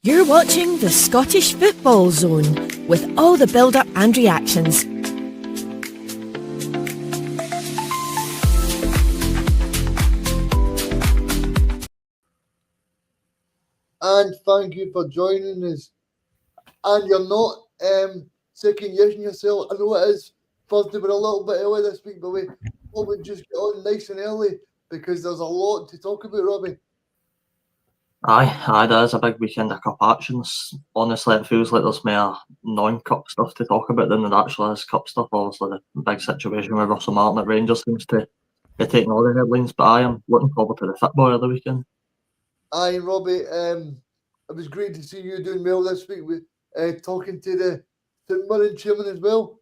You're watching the Scottish Football Zone with all the build-up and reactions. And thank you for joining us. And you're not second guessing yourself. I know it is Thursday, we're a little bit early this week, but we probably just get on nice and early because there's a lot to talk about, Robbie. Aye, that is a big weekend of cup actions. Honestly, it feels like there's more non-cup stuff to talk about than there actually is cup stuff. Obviously, the big situation with Russel Martin at Rangers seems to be taking all the headlines, but I am looking forward to the football of the weekend. Aye, Robbie, it was great to see you doing well this week with talking to the St Mirren chairman as well.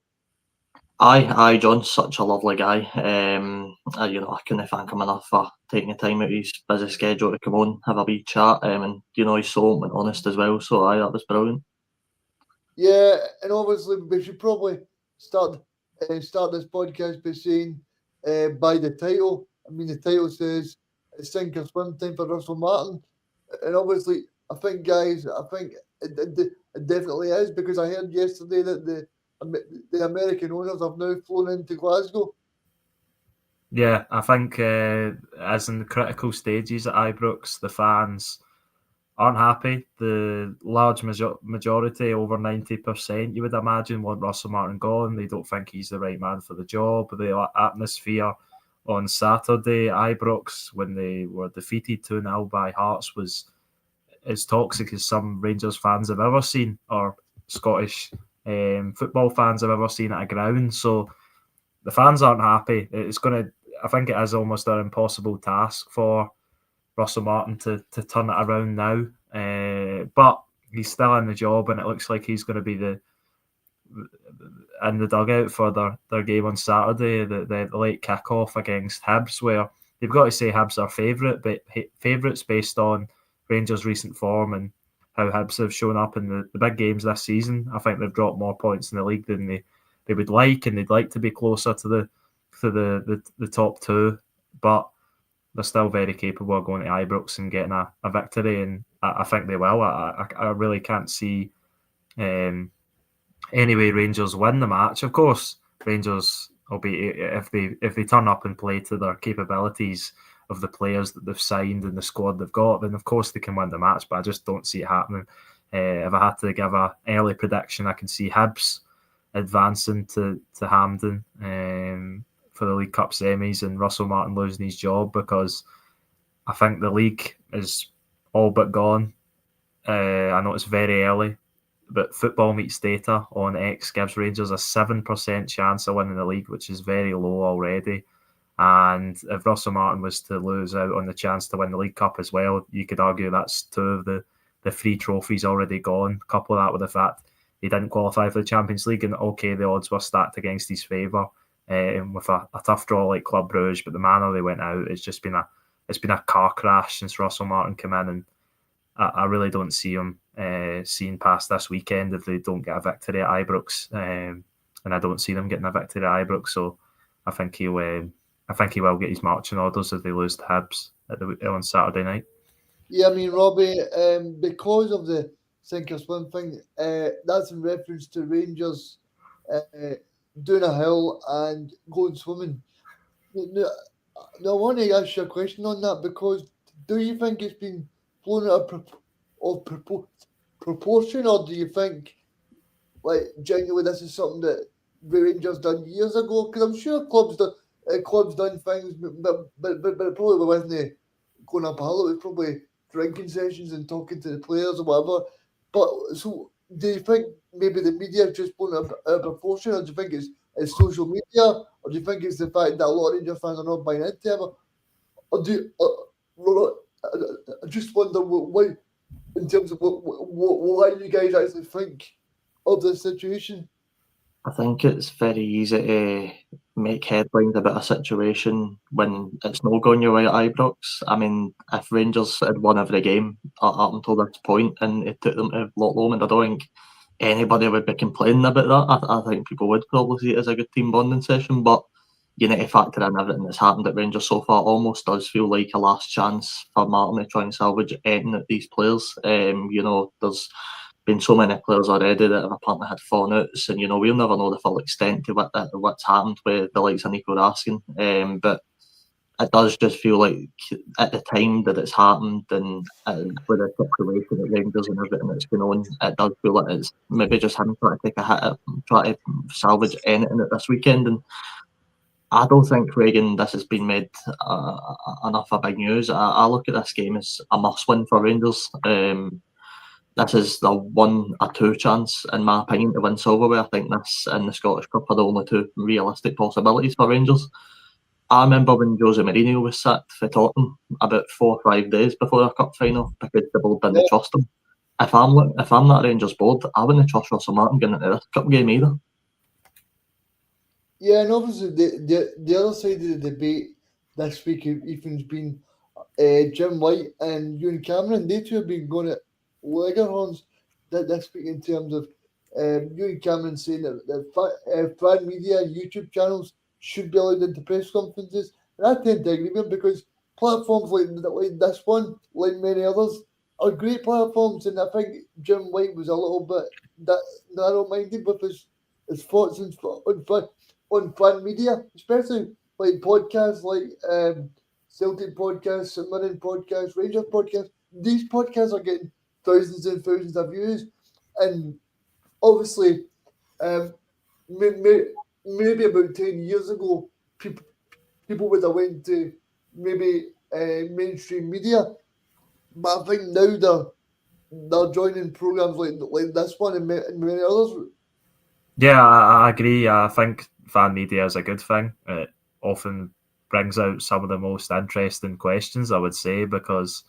Aye, John's such a lovely guy. I couldn't thank him enough for taking the time out of his busy schedule to come on, have a wee chat, and he's so open and honest as well. So that was brilliant. Yeah, and obviously we should probably start this podcast by saying by the title. I mean, the title says it's sink or swim time for Russell Martin, and obviously I think it definitely is because I heard yesterday that the American owners have now flown into Glasgow. Yeah, I think as in the critical stages at Ibrox, the fans aren't happy. The large majority, over 90%, you would imagine, want Russell Martin gone. They don't think he's the right man for the job. The atmosphere on Saturday, Ibrox, when they were defeated 2-0 by Hearts, was as toxic as some Rangers fans have ever seen, or Scottish football fans have ever seen at a ground. So the fans aren't happy. I think it is almost an impossible task for Russell Martin to turn it around now. But he's still in the job, and it looks like he's going to be in the dugout for their game on Saturday, the late kick-off against Hibs, where you've got to say Hibs are favourites based on Rangers' recent form and how Hibs have shown up in the big games this season. I think they've dropped more points in the league than they would like, and they'd like to be closer to the top two, but they're still very capable of going to Ibrox and getting a victory, and I think they will. I really can't see any way Rangers win the match. Of course, Rangers will be, if they turn up and play to their capabilities of the players that they've signed and the squad they've got, then of course they can win the match, but I just don't see it happening. If I had to give an early prediction, I can see Hibs advancing to Hampden for the League Cup semis and Russell Martin losing his job, because I think the league is all but gone. I know it's very early, but Football Meets Data on X gives Rangers a 7% chance of winning the league, which is very low already. And if Russell Martin was to lose out on the chance to win the League Cup as well, you could argue that's two of the three trophies already gone. Couple that with the fact he didn't qualify for the Champions League, and okay, the odds were stacked against his favour with a tough draw like Club Brugge, but the manner they went out, it's been a car crash since Russell Martin came in, and I really don't see him seeing past this weekend if they don't get a victory at Ibrox, and I don't see them getting a victory at Ibrox. So I think he will get his marching orders if they lose to Hibs on Saturday night. Yeah, I mean, Robbie, because of the sink or swim thing, that's in reference to Rangers doing a hill and going swimming. Now, I want to ask you a question on that, because do you think it's been blown out of proportion, or do you think, like, genuinely this is something that the Rangers done years ago? Because I'm sure clubs done things, but it probably wasn't going up a hill. It was probably drinking sessions and talking to the players or whatever. But so, do you think maybe the media have just blown out of proportion, or do you think it's social media, or do you think it's the fact that a lot of Rangers fans are not buying into it? Or do you, I just wonder why, in terms of why you guys actually think of this situation? I think it's very easy to make headlines about a situation when it's not going your way at Ibrox. I mean, if Rangers had won every game up until this point and it took them to Loch Lomond, I don't think anybody would be complaining about that. I think people would probably see it as a good team bonding session, but you need to factor in everything that's happened at Rangers so far. Almost does feel like a last chance for Martin to try and salvage anything at these players. There's been so many players already that have apparently had fallouts, and we'll never know the full extent to what's happened with the likes of Nico Raskin. But it does just feel like at the time that it's happened and with the situation at Rangers and everything that's going on, it does feel like it's maybe just him trying to take a hit at try to salvage anything at this weekend. And I don't think, Reagan, this has been made enough of big news. I look at this game as a must-win for Rangers. This is the 1 or 2 chance, in my opinion, to win silverware. I think this and the Scottish Cup are the only 2 realistic possibilities for Rangers. I remember when Jose Mourinho was sacked for Tottenham about 4 or 5 days before our cup final because the board didn't trust him. If I'm that Rangers board, I wouldn't trust Russell Martin getting into this cup game either. Yeah, and obviously the other side of the debate this week, Ethan's been Jim White and Ewan Cameron. They 2 have been going at Leghorns this week in terms of Ewan Cameron saying that fan media YouTube channels should be allowed into press conferences. And I tend to agree with him because platforms like this one, like many others, are great platforms. And I think Jim White was a little bit narrow-minded with his thoughts on fan media, especially like podcasts like Celtic podcasts, St Mirren podcasts, Rangers podcasts. These podcasts are getting thousands and thousands of views, and obviously, maybe about 10 years ago, people would have went to maybe mainstream media, but I think now they're joining programs like this one and many others. Yeah, I agree. I think fan media is a good thing. It often brings out some of the most interesting questions, I would say, because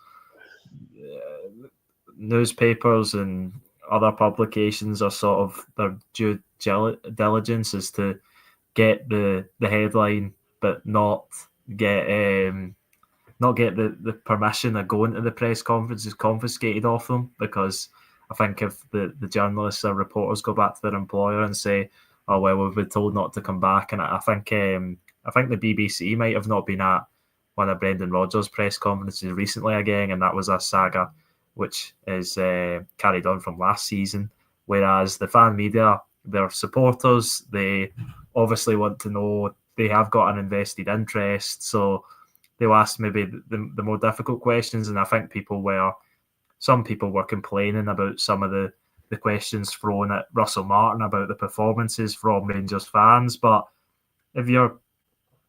newspapers and other publications are sort of their due diligence is to get the headline, but not get the permission of going to the press conferences confiscated off them, because I think if the journalists or reporters go back to their employer and say, "Oh well, we've been told not to come back," and I think the BBC might have not been at one of Brendan Rodgers' press conferences recently again, and that was a saga which is carried on from last season. Whereas the fan media, their supporters, they obviously want to know, they have got an invested interest, so they'll ask maybe the more difficult questions. And I think some people were complaining about some of the questions thrown at Russell Martin about the performances from Rangers fans. But if you're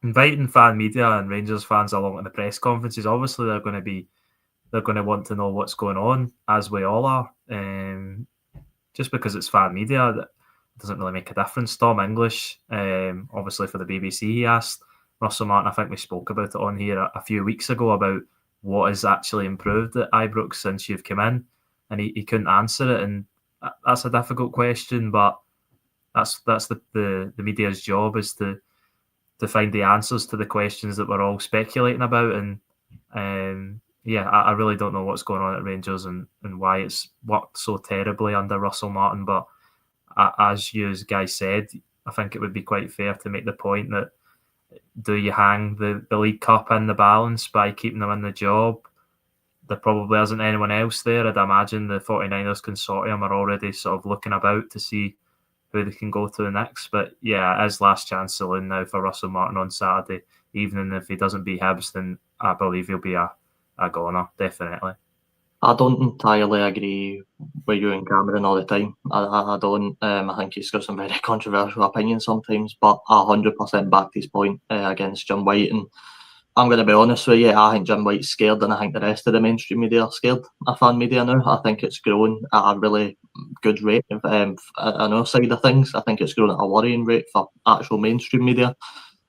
inviting fan media and Rangers fans along to the press conferences, obviously they're going to want to know what's going on, as we all are. Just because it's fan media, that doesn't really make a difference. Tom English, obviously for the BBC, he asked Russell Martin, I think we spoke about it on here a few weeks ago, about what has actually improved at Ibrox since you've come in, and he couldn't answer it. And that's a difficult question, but that's the media's job, is to find the answers to the questions that we're all speculating about. And I really don't know what's going on at Rangers and why it's worked so terribly under Russell Martin. But as you guys said, I think it would be quite fair to make the point that, do you hang the League Cup in the balance by keeping them in the job? There probably isn't anyone else there. I'd imagine the 49ers consortium are already sort of looking about to see who they can go to next. But yeah, it is last chance saloon now for Russell Martin on Saturday evening. If he doesn't beat Hibs, then I believe he'll be a goner, definitely. I don't entirely agree with you and Cameron all the time. I don't. I think he's got some very controversial opinions sometimes, but I 100% backed his point against Jim White. And I'm going to be honest with you, I think Jim White's scared, and I think the rest of the mainstream media are scared of fan media now. I think it's grown at a really good rate on our side of things. I think it's grown at a worrying rate for actual mainstream media.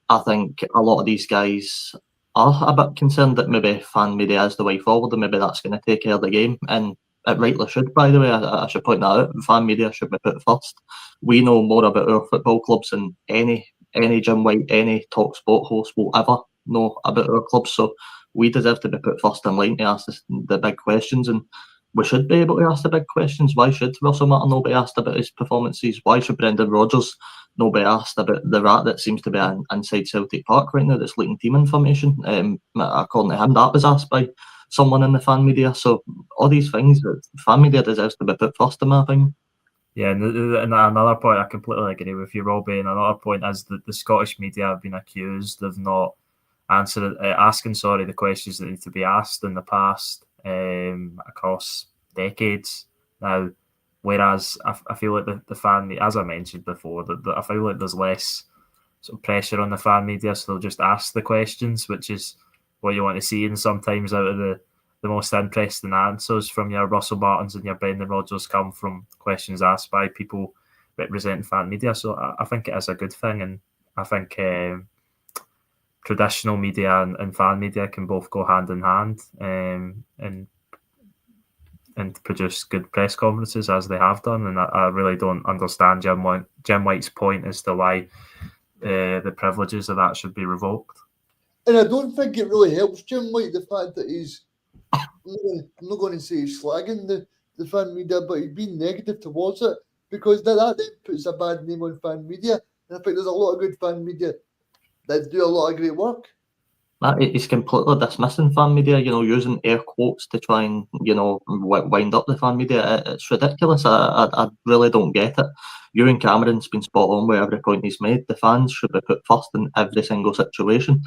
I think a lot of these guys are a bit concerned that maybe fan media is the way forward, and maybe that's going to take care of the game. And it rightly should, by the way. I should point that out. Fan media should be put first. We know more about our football clubs than any Jim White, any talk sport host will ever know about our clubs. So we deserve to be put first in line to ask the big questions, and we should be able to ask the big questions. Why should Russell Martin not be asked about his performances? Why should Brendan Rodgers nobody asked about the rat that seems to be inside Celtic Park right now that's leaking team information. According to him, that was asked by someone in the fan media. So all these things, fan media deserves to be put first, in my opinion. Yeah, and another point, I completely agree with you, Robbie. And another point is that the Scottish media have been accused of not asking the questions that need to be asked in the past, across decades now. Whereas I feel like the fan, as I mentioned before, that I feel like there's less sort of pressure on the fan media, so they'll just ask the questions, which is what you want to see. And sometimes out of the most interesting answers from your Russel Martins and your Brendan Rodgers come from questions asked by people representing fan media. So I think it is a good thing, and I think traditional media and fan media can both go hand in hand, and produce good press conferences as they have done. And I really don't understand Jim White's point as to why the privileges of that should be revoked. And I don't think it really helps Jim White, the fact that he's, I'm not going to say he's slagging the fan media, but he's been negative towards it, because that then puts a bad name on fan media. And I think there's a lot of good fan media that do a lot of great work. He's completely dismissing fan media, using air quotes to try and, wind up the fan media. It's ridiculous. I really don't get it. Ewan Cameron's been spot on with every point he's made. The fans should be put first in every single situation.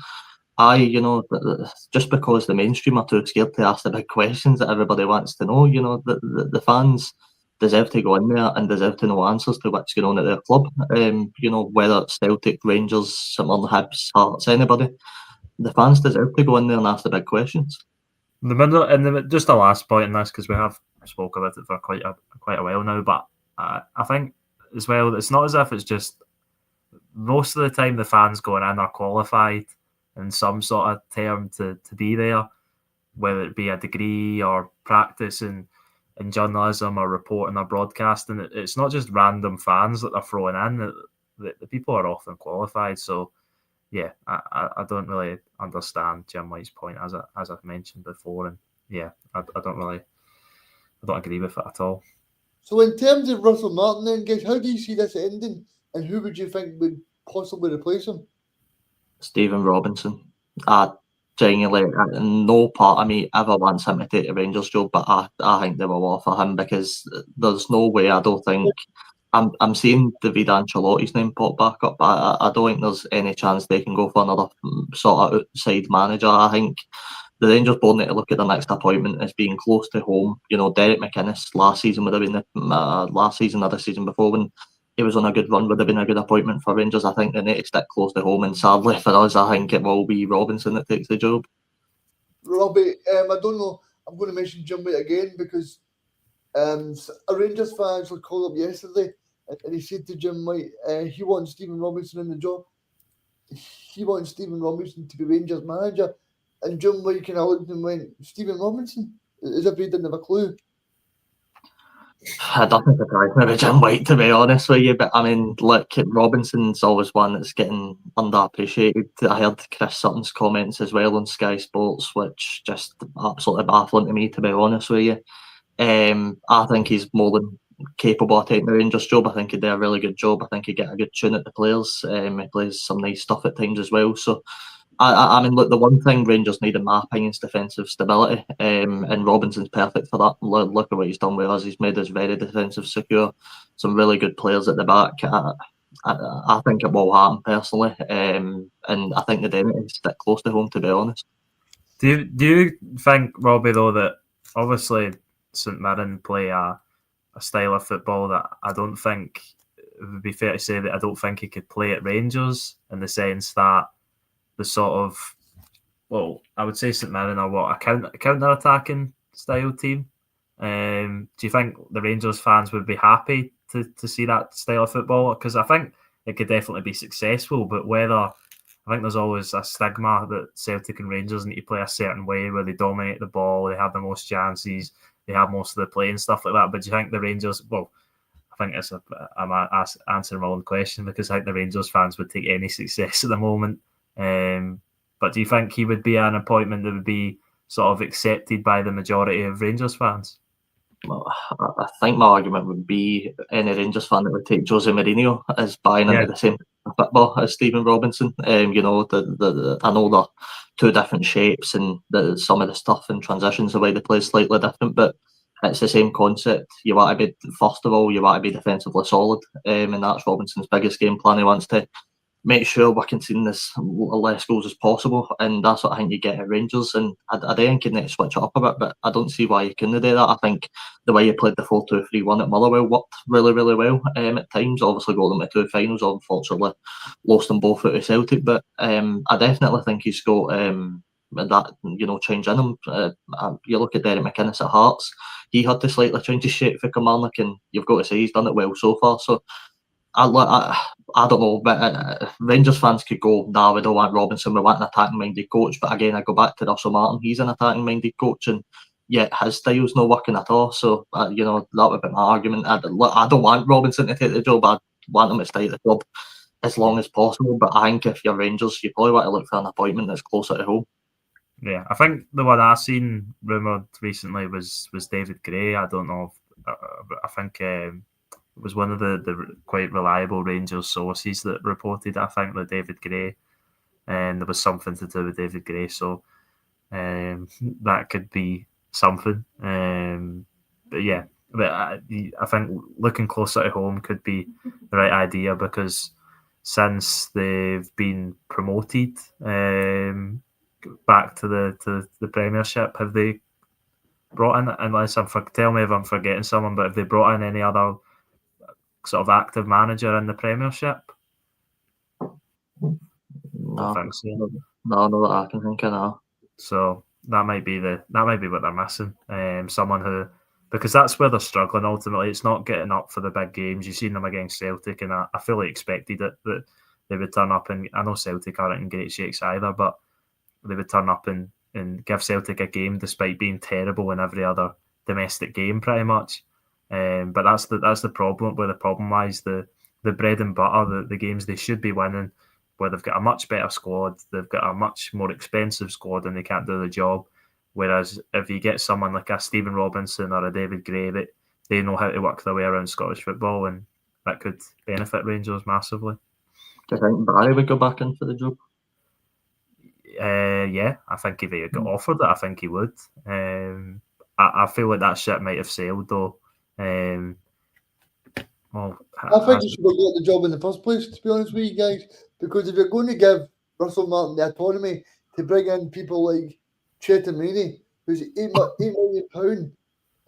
Just because the mainstream are too scared to ask the big questions that everybody wants to know, the fans deserve to go in there and deserve to know answers to what's going on at their club. Whether it's Celtic, Rangers, Sunderland, Hibs, Hearts, anybody. The fans deserve to go in there and ask the big questions. Just a last point in this, because we have spoke about it for quite a while now, but I think as well, it's not as if it's just most of the time the fans going in are qualified in some sort of term to be there, whether it be a degree or practice in journalism or reporting or broadcasting. It's not just random fans that they're throwing in. The people are often qualified. So yeah, I don't really understand Jim White's point, as I've mentioned before, and yeah, I don't agree with it at all. So in terms of Russel Martin, then, guys, how do you see this ending, and who would you think would possibly replace him? Stephen Robinson. Genuinely, no part of me ever wants him to take the Rangers job, but I think they will offer him, because there's no way. I don't think. I'm seeing David Ancelotti's name pop back up, but I don't think there's any chance they can go for another sort of outside manager. I think the Rangers board need to look at the next appointment as being close to home. Derek McInnes last season would have been last season or the season before, when he was on a good run, would have been a good appointment for Rangers. I think they need to stick close to home, and sadly for us, I think it will be Robinson that takes the job. Robbie, I don't know. I'm going to mention Jim White again, because a Rangers fan actually called up yesterday, and he said to Jim White, he wants Stephen Robinson in the job. He wants Stephen Robinson to be Rangers manager. And Jim White kind of looked at him and went, Stephen Robinson? As if he didn't have a clue. I don't think surprise me with Jim White, to be honest with you, but I mean, look, Robinson's always one that's getting underappreciated. I heard Chris Sutton's comments as well on Sky Sports, which just absolutely baffling to me, to be honest with you. I think he's more than capable of taking the Rangers job. I think he'd do a really good job. I think he'd get a good tune at the players. He plays some nice stuff at times as well. So, I mean, look, the one thing Rangers need, in my opinion, is defensive stability. And Robinson's perfect for that. Look at what he's done with us. He's made us very defensive secure. Some really good players at the back. I think it will happen personally. And I think the Denny is stick close to home, to be honest. Do you think, Robbie, though, that obviously St Mirren play a style of football that I don't think, it would be fair to say that I don't think he could play at Rangers, in the sense that the sort of, well, I would say St Mirren are a counter-attacking style team. Do you think the Rangers fans would be happy to see that style of football? Because I think it could definitely be successful, but I think there's always a stigma that Celtic and Rangers need to play a certain way, where they dominate the ball, they have the most chances, they have most of the play and stuff like that. But do you think the Rangers, well, I think I'm answering my own question, because I think the Rangers fans would take any success at the moment. But do you think he would be an appointment that would be sort of accepted by the majority of Rangers fans? I think my argument would be any Rangers fan that would take Jose Mourinho as buying into the same football as Stephen Robinson. You know, I know they're two different shapes, and some of the stuff and transitions, the way they play is slightly different, but it's the same concept. You want to be, first of all, you want to be defensively solid, and that's Robinson's biggest game plan. He wants to make sure we're conceding as less goals as possible, and that's what I think you get at Rangers. And I think you need to switch it up a bit, but I don't see why you couldn't do that. I think the way you played the 4-2-3-1 at Motherwell worked really, really well at times. Obviously got them to two finals, unfortunately lost them both out of Celtic, but I definitely think he's got that, you know, change in him. You look at Derek McInnes at Hearts, he had to slightly change his shape for Kilmarnock, and you've got to say he's done it well so far. So I don't know, but Rangers fans could go, nah, we don't want Robinson, we want an attacking-minded coach. But again, I go back to Russell Martin, he's an attacking-minded coach, and yet his style's not working at all. So, you know, that would be my argument. I don't want Robinson to take the job, I want him to stay at the club as long as possible. But I think if you're Rangers, you probably want to look for an appointment that's closer to home. Yeah, I think the one I seen rumoured recently was David Gray. I don't know. I think it was one of the quite reliable Rangers sources that reported, I think, that David Gray, and there was something to do with David Gray. So that could be something. But yeah, I think looking closer to home could be the right idea, because since they've been promoted back to the Premiership, have they brought in, unless tell me if I'm forgetting someone, but have they brought in any other sort of active manager in the Premiership? No, I think so. No, that I can think of now. So that might be what they're missing. Someone who, because that's where they're struggling ultimately. It's not getting up for the big games. You've seen them against Celtic, and I fully expected it that they would turn up, and I know Celtic aren't in great shakes either, but they would turn up and give Celtic a game despite being terrible in every other domestic game, pretty much. But that's the problem. Where the problem lies, the bread and butter, the games they should be winning, where they've got a much better squad, they've got a much more expensive squad, and they can't do the job. Whereas if you get someone like a Stephen Robinson or a David Gray, that they know how to work their way around Scottish football, and that could benefit Rangers massively. Do you think Barry would go back in for the job? Yeah, I think if he got offered it, I think he would. I feel like that ship might have sailed though. I think he should have got the job in the first place, to be honest with you guys, because if you're going to give Russell Martin the autonomy to bring in people like Chetamini, who's £8 million,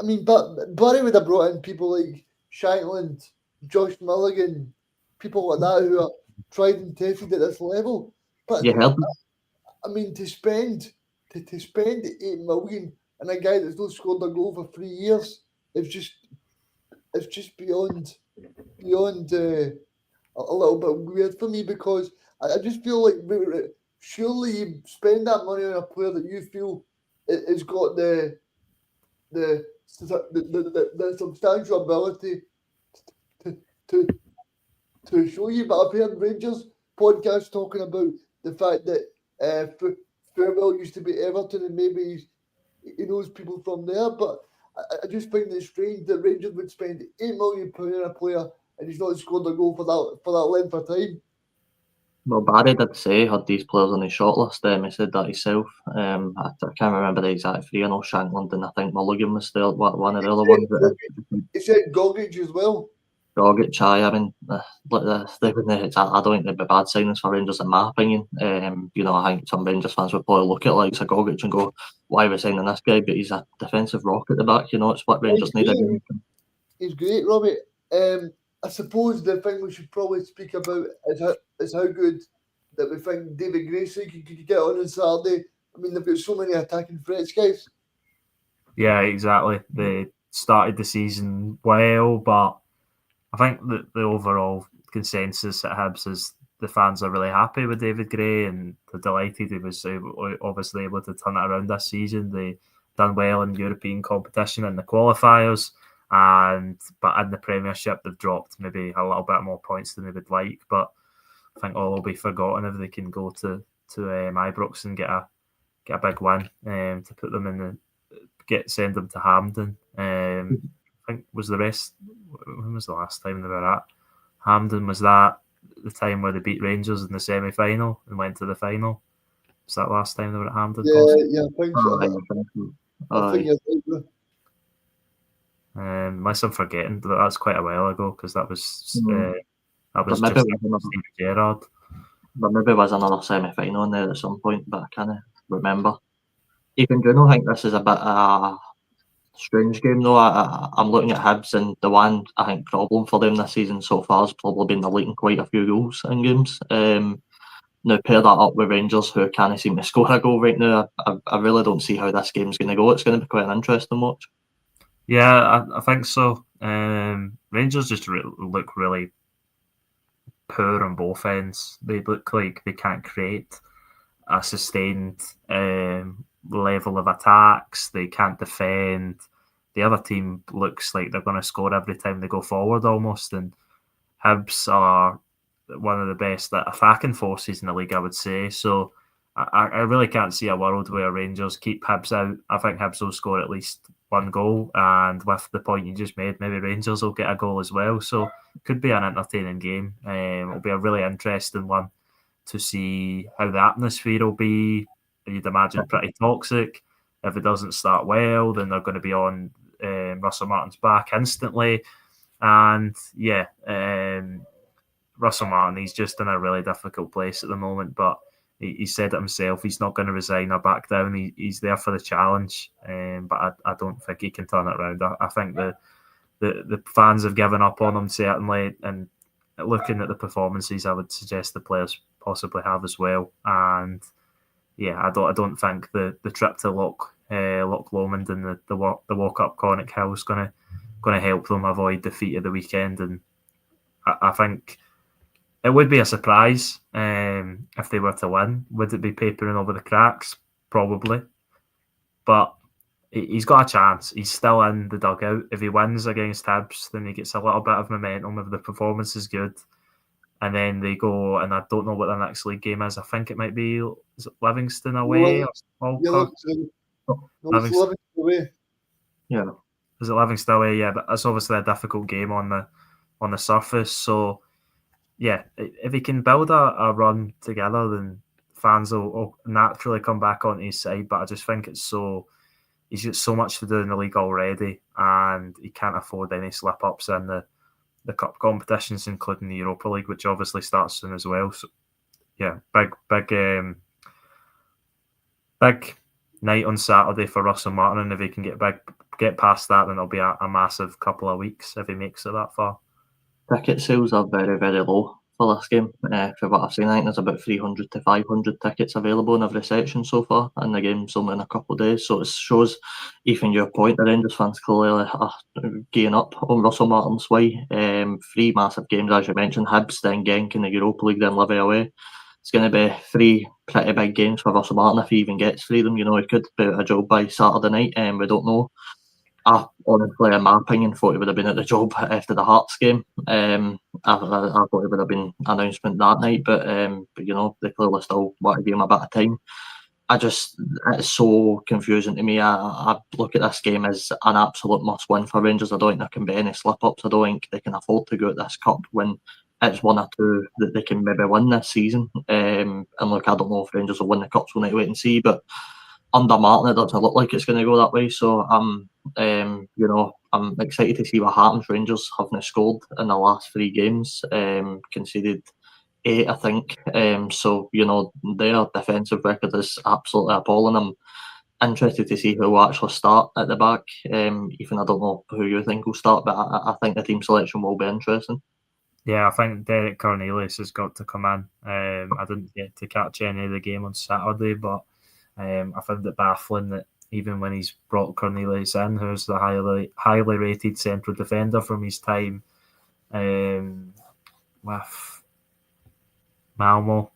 I mean, but Barry would have brought in people like Shankland, Josh Mulligan, people like that who are tried and tested at this level. But I mean, to spend £8 million on a guy that's not scored a goal for 3 years, it's just beyond a little bit weird for me, because I just feel like surely you spend that money on a player that you feel has got the substantial ability to show you. But I've heard Rangers podcasts talking about the fact that Farewell used to be Everton, and maybe he knows people from there. But I just find it strange that Rangers would spend £8 million on a player and he's not scored a goal for that length of time. Well, Barry did say he had these players on his shortlist. He said that himself. I can't remember the exact three. I know Shankland and I think Mulligan was still one of the other ones. He said Gogic as well. Gogic, I mean, I don't think they'd be bad signings for Rangers in my opinion. You know, I think some Rangers fans would probably look at like Gogic and go, "Why are we signing this guy?" But he's a defensive rock at the back. You know, it's what Rangers need. He's great, Robbie. I suppose the thing we should probably speak about is how good that we think David Gracie could get on Saturday. I mean, they've got so many attacking threats, guys. Yeah, exactly. They started the season well, but I think that the overall consensus at Hibs is the fans are really happy with David Gray, and they're delighted he was obviously able to turn it around this season. They done well in European competition in the qualifiers, but in the Premiership they've dropped maybe a little bit more points than they would like. But I think all will be forgotten if they can go to Ibrox and get a big win to put them in send them to Hampden. I think was the rest. When was the last time they were at Hampden? Was that the time where they beat Rangers in the semi-final and went to the final? Was that last time they were at Hampden? Yeah, I think so. I think Aye. you're right. Unless I'm forgetting, but that's quite a while ago because that was But just maybe Steven Gerrard. there maybe was another semi-final in there at some point, but I can't remember. Even do you not think this is a bit a strange game though? I'm looking at Hibs, and the one I think problem for them this season so far has probably been they're leaking quite a few goals in games. Now pair that up with Rangers, who can't seem to score a goal right now. I really don't see how this game's going to go. It's going to be quite an interesting watch. Yeah, I think so. Rangers just look really poor on both ends. They look like they can't create a sustained level of attacks. They can't defend. The other team looks like they're going to score every time they go forward almost. And Hibs are one of the best attacking forces in the league, I would say. So I really can't see a world where Rangers keep Hibs out. I think Hibs will score at least one goal, and with the point you just made, maybe Rangers will get a goal as well. So it could be an entertaining game. It'll be a really interesting one to see how the atmosphere will be. You'd imagine pretty toxic. If it doesn't start well, then they're going to be on Russell Martin's back instantly. And yeah, Russel Martin, he's just in a really difficult place at the moment, but he said it himself, he's not going to resign or back down. He's there for the challenge, but I don't think he can turn it around. I think the fans have given up on him, certainly, and looking at the performances, I would suggest the players possibly have as well. And yeah, I don't think the trip to Loch Lomond and the walk up Conic Hill is going to help them avoid defeat at the weekend. And I think it would be a surprise if they were to win. Would it be papering over the cracks? Probably. But he's got a chance. He's still in the dugout. If he wins against Hibs, then he gets a little bit of momentum if the performance is good. And then they go, and I don't know what the next league game is. I think it might be, is it Livingston away? Livingston away. Yeah. Is it Livingston away? Yeah, but that's obviously a difficult game on the surface. So yeah, if he can build a run together, then fans will naturally come back onto his side. But I just think he's got so much to do in the league already, and he can't afford any slip ups in the cup competitions, including the Europa League, which obviously starts soon as well. So yeah, big night on Saturday for Russell Martin, and if he can get past that, then it'll be a massive couple of weeks if he makes it that far. Ticket sales are very, very low for this game. For what I've seen, I think there's about 300 to 500 tickets available in every section so far, and the game's only in a couple of days. So it shows, even your point, the Rangers fans clearly are gearing up on Russell Martin's way. 3 massive games, as you mentioned, Hibs, then Genk in the Europa League, then Livy away. It's going to be 3 pretty big games for Russell Martin if he even gets 3 of them. You know, he could be out of a job by Saturday night, and we don't know. I honestly, in my opinion, thought he would have been at the job after the Hearts game. I thought it would have been an announcement that night, but you know, they clearly still want to give him a bit of time. It's so confusing to me. I look at this game as an absolute must-win for Rangers. I don't think there can be any slip-ups. I don't think they can afford to go at this cup when it's 1 or 2 that they can maybe win this season. And look, I don't know if Rangers will win the cups. We'll need to wait and see, but under Martin, it doesn't look like it's going to go that way. So I'm excited to see what happens. Rangers haven't scored in the last 3 games, conceded 8, I think. So you know, their defensive record is absolutely appalling. I'm interested to see who will actually start at the back. Even I don't know who you think will start, but I think the team selection will be interesting. Yeah, I think Derek Cornelius has got to come in. I didn't get to catch any of the game on Saturday, but I found it baffling that even when he's brought Cornelius in, who's the highly rated central defender from his time with Malmo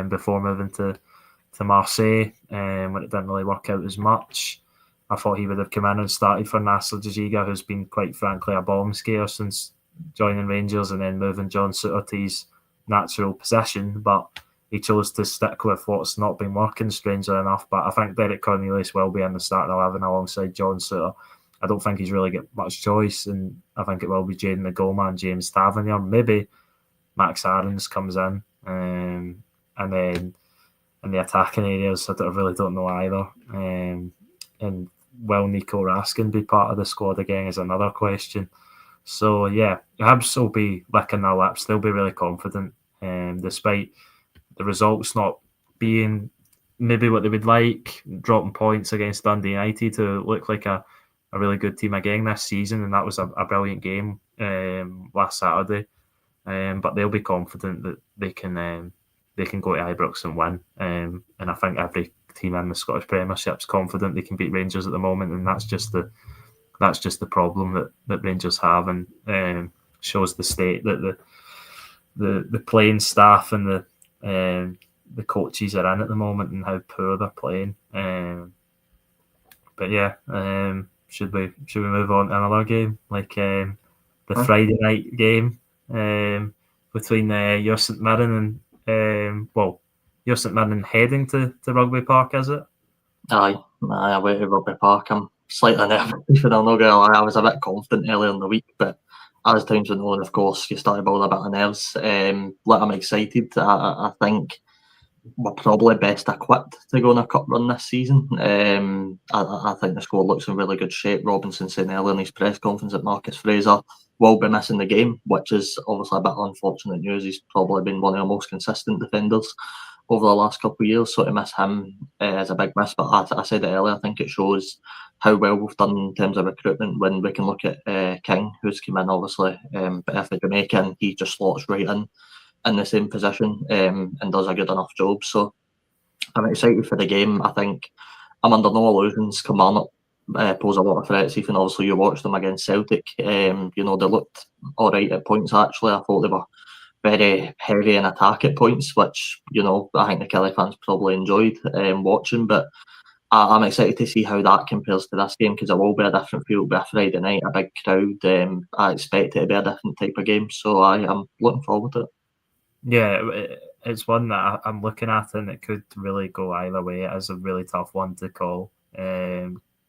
before moving to Marseille, when it didn't really work out as much, I thought he would have come in and started for Nasser Jajiga, who's been quite frankly a bomb scare since joining Rangers and then moving John Souttar to his natural position, but he chose to stick with what's not been working, strangely enough. But I think Derek Cornelius will be in the starting 11 alongside John Souttar. I don't think he's really got much choice, and I think it will be Jaden Magoma and James Tavernier. Maybe Max Aarons comes in, and then in the attacking areas, I really don't know either. And will Nico Raskin be part of the squad again is another question. So yeah, Hibs will be licking their lips. They'll be really confident, despite the results not being maybe what they would like, dropping points against Dundee United to look like a really good team again this season, and that was a brilliant game last Saturday. But they'll be confident that they can go to Ibrox and win. And I think every team in the Scottish Premiership's confident they can beat Rangers at the moment, and that's just the problem that Rangers have, and shows the state that the playing staff and the coaches are in at the moment and how poor they're playing. But yeah, should we move on to another game, like the Friday night game between your St Mirren and your St Mirren heading to Rugby Park, is it? Aye, away to Rugby Park. I'm slightly nervous, and I'm not gonna lie, I was a bit confident earlier in the week, but as times went on, of course, you start to build a bit of nerves. I'm excited. I think we're probably best equipped to go on a cup run this season. I think the squad looks in really good shape. Robinson saying earlier in his press conference that Marcus Fraser will be missing the game, which is obviously a bit unfortunate news. He's probably been one of our most consistent defenders over the last couple of years, so to miss him is a big miss. But I said it earlier, I think it shows how well we've done in terms of recruitment when we can look at King, who's come in obviously for Jamaica, and he just slots right in the same position and does a good enough job. So I'm excited for the game. I think I'm under no illusions Kilmarnock pose a lot of threats. Even obviously you watched them against Celtic. They looked all right at points actually. I thought they were very heavy in attack at points, which I think the Kelly fans probably enjoyed watching. But I'm excited to see how that compares to this game, because it will be a different feel. It'll be a Friday night, a big crowd. I expect it to be a different type of game, so I'm looking forward to it. Yeah, it's one that I'm looking at, and it could really go either way. It is a really tough one to call.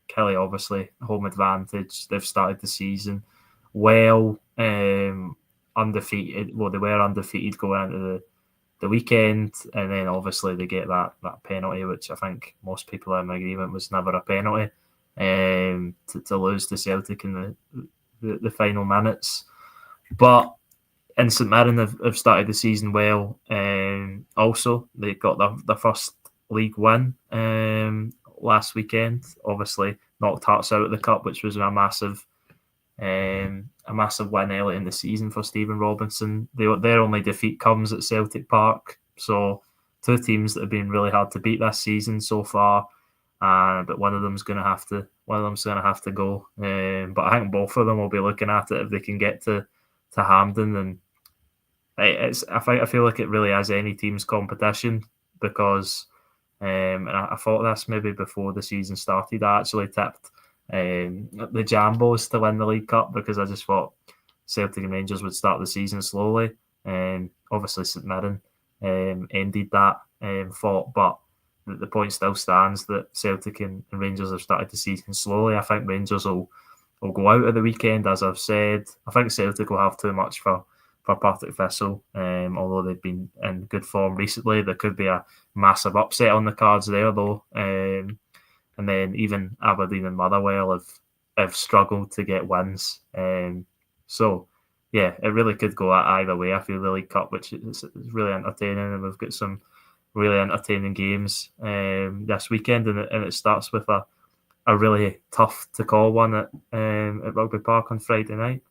Kelly, obviously, home advantage. They've started the season well, undefeated. Well, they were undefeated going into the weekend, and then obviously they get that penalty, which I think most people are in agreement was never a penalty, to lose to Celtic in the final minutes. But and St Mirren have started the season well. Also, they got their first league win last weekend. Obviously, knocked Hearts out of the cup, which was a massive win early in the season for Stephen Robinson. Their only defeat comes at Celtic Park. So, two teams that have been really hard to beat this season so far. But one of them's going to have to go. But I think both of them will be looking at it if they can get to Hampden, and I feel like it really is any team's competition, because and I thought this maybe before the season started. I actually tipped the Jambos to win the League Cup, because I just thought Celtic and Rangers would start the season slowly. Obviously St Mirren ended that fought, but the point still stands that Celtic and Rangers have started the season slowly. I think Rangers will go out of the weekend, as I've said. I think Celtic will have too much for Partick Thistle, although they've been in good form recently. There could be a massive upset on the cards there, though. And then even Aberdeen and Motherwell have struggled to get wins. So, yeah, it really could go either way. I feel the League Cup, which is really entertaining, and we've got some really entertaining games this weekend, and it starts with a really tough to call one at Rugby Park on Friday night.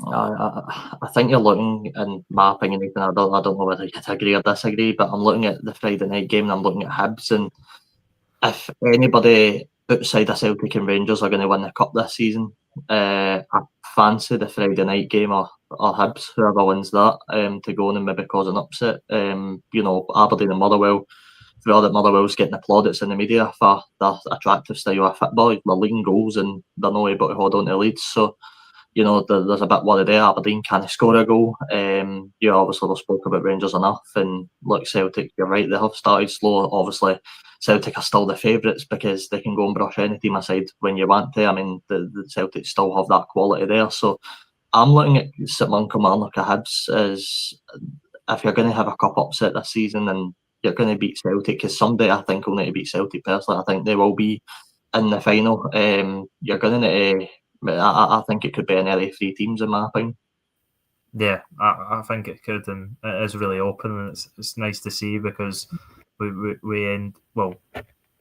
I think you're looking, in my opinion, Ethan, I don't know whether you'd agree or disagree, but I'm looking at the Friday night game and I'm looking at Hibs, and if anybody outside of Celtic and Rangers are going to win the cup this season, I fancy the Friday night game or Hibs, whoever wins that, to go on and maybe cause an upset. Aberdeen and Motherwell, for all that Motherwell's getting the plaudits in the media for their attractive style of football, they're leading goals and they're not able to hold on to leads. So there's a bit worried there. Aberdeen can't score a goal. Obviously we've spoke about Rangers enough, and look, Celtic, you're right, they have started slow. Obviously Celtic are still the favourites because they can go and brush any team aside when you want to. I mean, the Celtic still have that quality there. So I'm looking at St Mirren, Kilmarnock, Hibs as, if you're going to have a cup upset this season and you're going to beat Celtic, because someday I think we'll need to beat Celtic personally. I think they will be in the final. You're going to need to, I think it could be an early 3 teams in my opinion. Yeah, I think it could, and it is really open, and it's nice to see, because we end, well,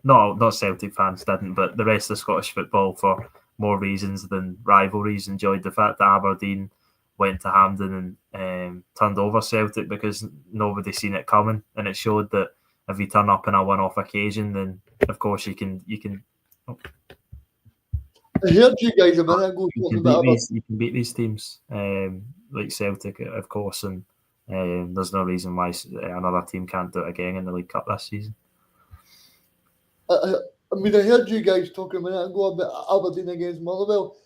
not Celtic fans didn't, but the rest of Scottish football, for more reasons than rivalries, enjoyed the fact that Aberdeen went to Hampden and turned over Celtic, because nobody seen it coming, and it showed that if you turn up in a one-off occasion, then of course you can. I heard you guys a minute ago talking about You can beat these teams like Celtic, of course, and there's no reason why another team can't do it again in the League Cup this season. I heard you guys talking a minute ago about Aberdeen against Motherwell.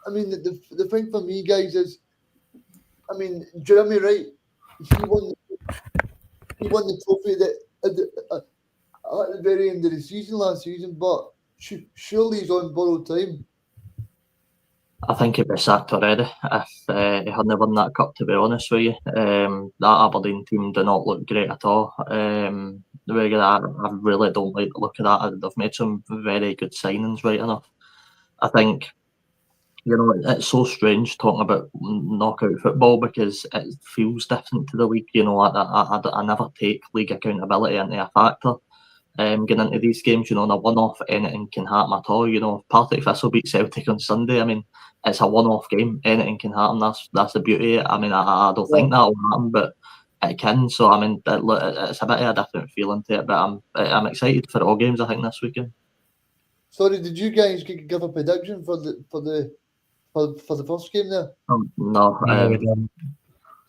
I mean, the thing for me, guys, is, I mean, Jeremy Wright, he won the trophy at the very end of the season last season, but surely he's on borrowed time. I think he'd be sacked already if he hadn't won that cup, to be honest with you. That Aberdeen team do not look great at all. I really don't like the look of that. They've made some very good signings, right enough. I think, it's so strange talking about knockout football, because it feels different to the league. I never take league accountability into a factor. Getting into these games, in a one-off, anything can happen at all. If Partick Thistle beat Celtic on Sunday, I mean, it's a one-off game. Anything can happen. That's the beauty of it. I mean, I don't think that will happen, but it can. So I mean, it's a bit of a different feeling to it. But I'm excited for all games, I think, this weekend. Sorry, did you guys give a prediction for the first game there? No.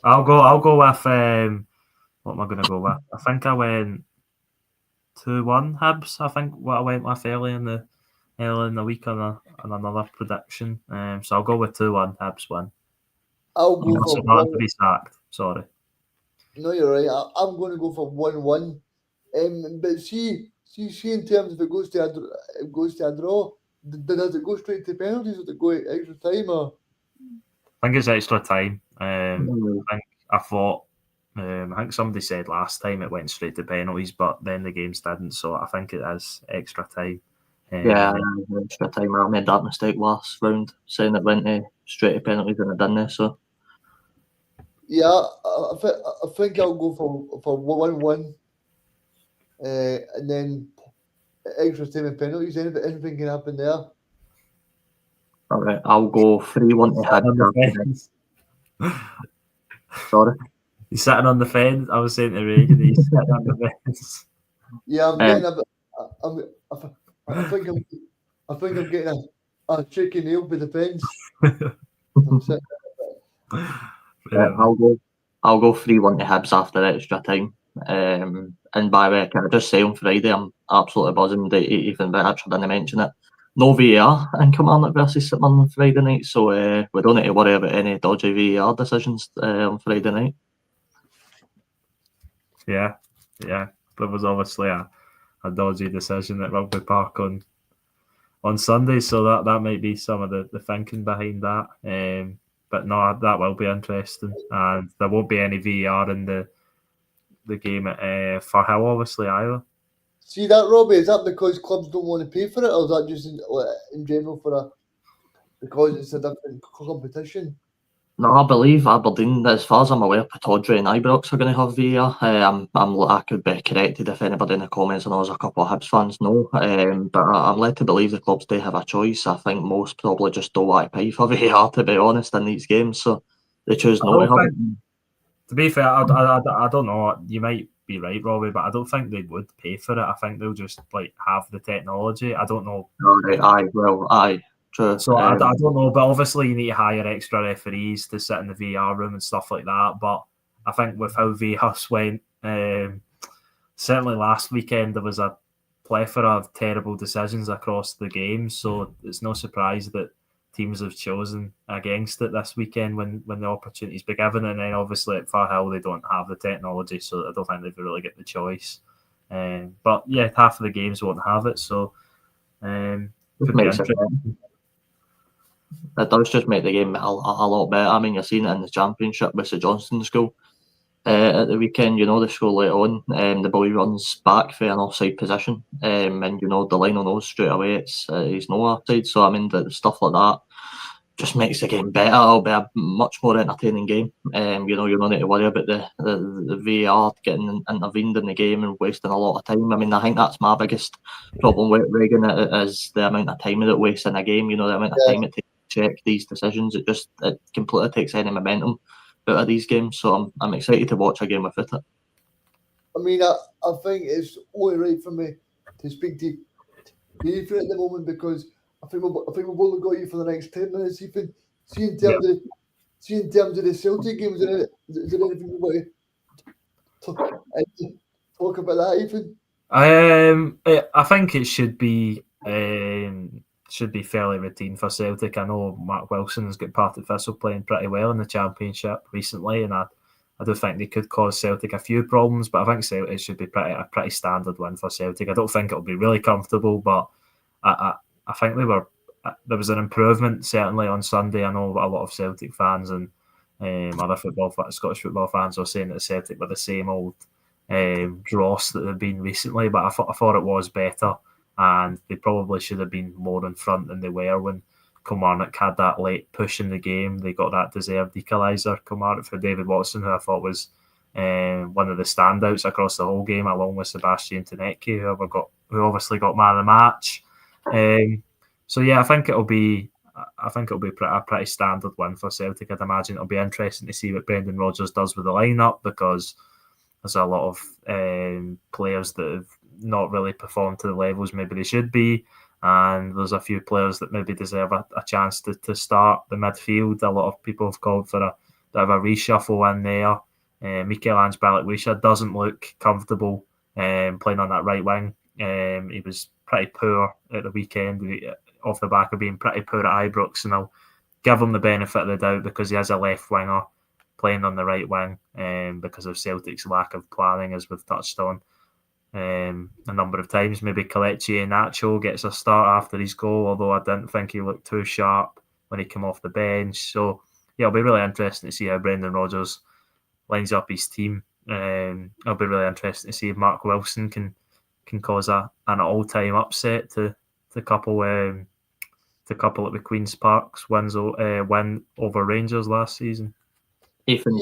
I'll go with what am I going to go with? I think I went 2-1 Hibs. I think what I went with early in the week on another prediction. So I'll go with 2-1 Hibs win. I'll go for not to be sacked. Sorry. No, you're right. I'm going to go for 1-1. But see, in terms of it goes to a draw, does it go straight to penalties, or does it go extra time? Or I think it's extra time. I think somebody said last time it went straight to penalties, but then the games didn't. So I think it is extra time. Extra time. I made that mistake last round, saying it went straight to penalties and it didn't. So yeah, I think I'll go for 1-1, and then extra time and penalties. Anything can happen there. All right, I'll go 3-1 to Hibs. Sorry. He's sitting on the fence. I was saying to Reagan, he's sitting on the fence. Yeah, I'm getting a bit. I think I'm getting a shaky nail by the fence. I'll go 3-1 to Hibs after extra time. And by the way, can I just say on Friday, I'm absolutely buzzing that even actually didn't mention it. No VAR in Kilmarnock versus St Mirren on Friday night, so we don't need to worry about any dodgy VAR decisions on Friday night. Yeah. There was obviously a dodgy decision at Rugby Park on Sunday, so that might be some of the thinking behind that. But no, that will be interesting, and there won't be any VAR in the game for Hill, obviously, either. See that, Robbie? Is that because clubs don't want to pay for it, or is that just in general because it's a different competition? No, I believe Aberdeen, as far as I'm aware, Pittodrie and Ibrox are going to have VAR. I could be corrected if anybody in the comments, and there's a couple of Hibs fans know. But I'm led to believe the clubs do have a choice. I think most probably just don't want to pay for VAR, to be honest, in these games, so they choose not to have it. To be fair, I don't know. You might be right, Robbie, but I don't think they would pay for it. I think they'll just have the technology. I don't know. Aye. True. So I don't know, but obviously you need to hire extra referees to sit in the VR room and stuff like that. But I think with how VARs went, certainly last weekend there was a plethora of terrible decisions across the game. So it's no surprise that teams have chosen against it this weekend when the opportunities be given. And then obviously at Firhill, they don't have the technology, so I don't think they've really get the choice. But yeah, half of the games won't have it, so could be interesting. It does just make the game a lot better. I mean, you're seeing it in the Championship with St Johnstone's goal at the weekend. The score later on, the boy runs back for an offside position, and the line will know straight away he's no offside. So I mean, the stuff like that just makes the game better. It'll be a much more entertaining game. You don't need to worry about the VAR getting intervened in the game and wasting a lot of time. I mean, I think that's my biggest problem with Reagan is the amount of time that it wastes in a game. The amount of time it takes to check these decisions. It completely takes any momentum out of these games. So I'm excited to watch a game without it. I mean, I think it's only right for me to speak to you for at the moment, because I think we've only got you for the next 10 minutes. Ethan, see in terms of the Celtic games, is there anything you want to talk about that, Ethan? I think it should be fairly routine for Celtic. I know Mark Wilson has got Partick Thistle playing pretty well in the Championship recently, and I do think they could cause Celtic a few problems, but I think Celtic should be a pretty standard win for Celtic. I don't think it'll be really comfortable, but I think there was an improvement certainly on Sunday. I know a lot of Celtic fans and other Scottish football fans are saying that Celtic were the same old dross that they've been recently, but I thought it was better, and they probably should have been more in front than they were when Kilmarnock had that late push in the game. They got that deserved equaliser, Kilmarnock, for David Watson, who I thought was one of the standouts across the whole game, along with Sebastian Tanecki, who obviously got man of the match. So yeah, I think it'll be a pretty standard win for Celtic. I'd imagine it'll be interesting to see what Brendan Rodgers does with the lineup, because there's a lot of players that have not really performed to the levels maybe they should be, and there's a few players that maybe deserve a chance to start the midfield. A lot of people have called for a bit of a reshuffle in there. Michelangelo Balikwisha doesn't look comfortable playing on that right wing. He was pretty poor at the weekend off the back of being pretty poor at Ibrox, and I'll give him the benefit of the doubt because he has a left winger playing on the right wing because of Celtic's lack of planning, as we've touched on a number of times. Maybe Kelechi Iheanacho gets a start after his goal, although I didn't think he looked too sharp when he came off the bench. So yeah, it'll be really interesting to see how Brendan Rodgers lines up his team. It'll be really interesting to see if Mark Wilson can cause an all-time upset to couple at the Queen's Park's win over Rangers last season. Ethan,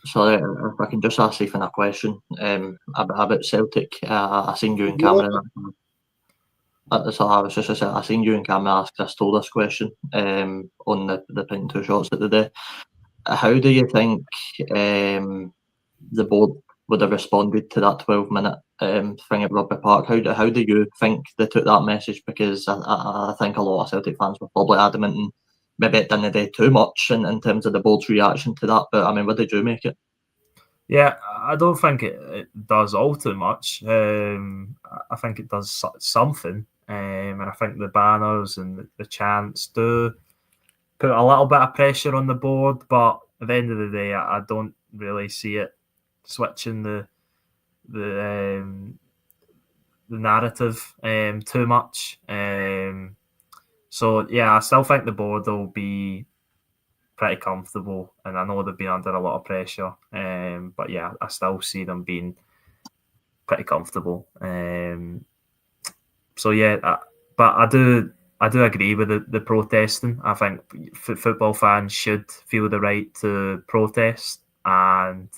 sorry, if I can just ask Ethan a question about Celtic. I seen you and Cameron. So I was just saying, I seen you and Cameron ask Chris Toll this question on the pin two shots at the day. How do you think the board would have responded to that 12-minute thing at Rugby Park? How do you think they took that message? Because I think a lot of Celtic fans were probably adamant, and maybe it didn't do too much in terms of the board's reaction to that. But I mean, what did you make it? Yeah, I don't think it does all too much. I think it does something. And I think the banners and the chants do put a little bit of pressure on the board. But at the end of the day, I don't really see it switching the narrative too much. So yeah, I still think the board will be pretty comfortable, and I know they've been under a lot of pressure. But yeah, I still see them being pretty comfortable. So yeah, but I do agree with the protesting. I think football fans should feel the right to protest and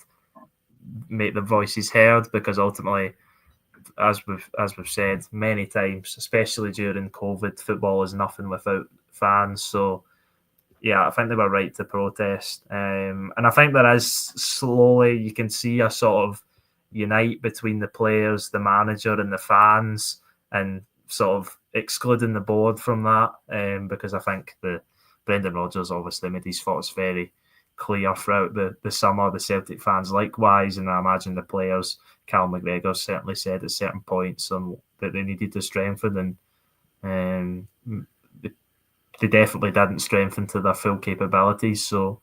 make their voices heard, because ultimately, as we've said many times, especially during COVID, football is nothing without fans. So yeah, I think they were right to protest. And I think there is slowly, you can see a sort of unite between the players, the manager and the fans, and sort of excluding the board from that, because I think Brendan Rodgers obviously made his thoughts very clear throughout the summer. The Celtic fans likewise, and I imagine the players, Cal McGregor certainly said at certain points that they needed to strengthen and they definitely didn't strengthen to their full capabilities. So